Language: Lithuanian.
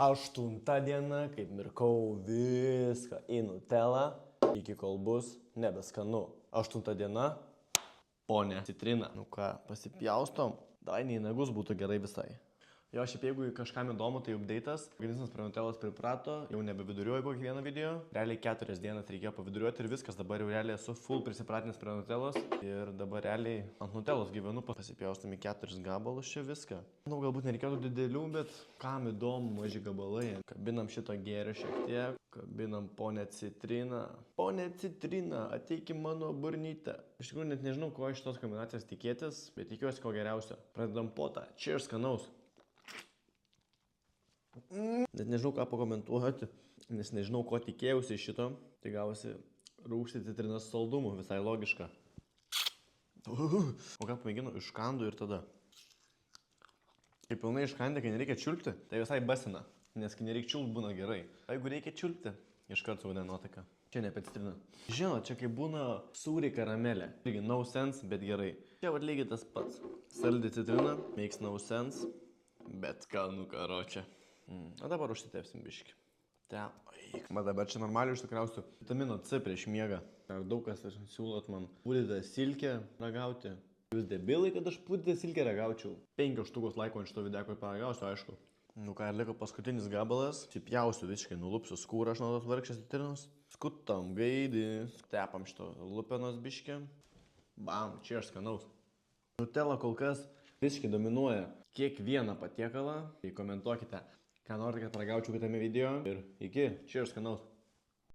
8 diena, kaip mirkau viską į nutelą, iki kol bus nebeskanu. 8 diena, ponė citrina. Nu ką, pasipjaustom? Dai, nei nagus būtų gerai visai. Jo, šiaip jeigu kažkam įdomu, tai update'as. Organizmas prie nutelos priprato, jau nebeviduriuoju po kiekvieną video. Realiai 4 dienas reikėjo paviduriuoti ir viskas. Dabar jau realiai esu full prisipratinęs prie nutelos. Ir dabar realiai ant nutelos gyvenu, pasipjaustami 4 gabalus čia viską. Nu, galbūt nereikėtų didelių, bet kam įdomu, maži gabalai. Kabinam šito gėrio šiek tiek. Kabinam ponę citriną. Ponė citrina, ateik į mano burnytę. Iš tikrųjų net nežinau, ko iš tos kombinacijos tikėtis, bet tikiuosi ko geriausio. Pradedam potą. Cheers, skanaus. Net nežinau, ką pakomentuoti, nes nežinau, ko tikėjausi iš šito. Tai gavosi rūgšti citrinos saldumų, visai logiška. O ką pamėginu, iškandu ir tada. Kai pilnai iškandė, kai nereikia čiulpti, tai visai basina, nes kai nereikia čiulpti, būna gerai. O jeigu reikia čiulpti, iškart suvaidina nuotaiką. Čia ne apie citriną. Žinot, čia kai būna sūriai karamelė. Irgi no sense, bet gerai. Čia vat lygiai tas pats. Saldi citrina, makes no sense, bet skanu karočią. O dabar užsitepsim biškį. Bet dabar čia normaliai užsikrausiu vitamino C prieš miegą. Ar daug kas siūlot man pūdytą silkę ragauti? Jūs debilai, kad aš pūdytą silkę ragaučiau. 5 štukos laiko ant šito video, kur paragausiu, aišku. Nu ką, liko paskutinis gabalas. Įpjausiu visiškai, nulupsiu skūrą, aš nuo tos vargšės citrinos. Skutam gaidį, tepam šito lupenos biškį. Bam, cheers, skanaus. Nutela kol kas visiškai dominuoja kiekvieną patiekalą. Tai komentuokite, ką norite, kad paragaučiau kitame video. Ir iki, cheers, skanaus.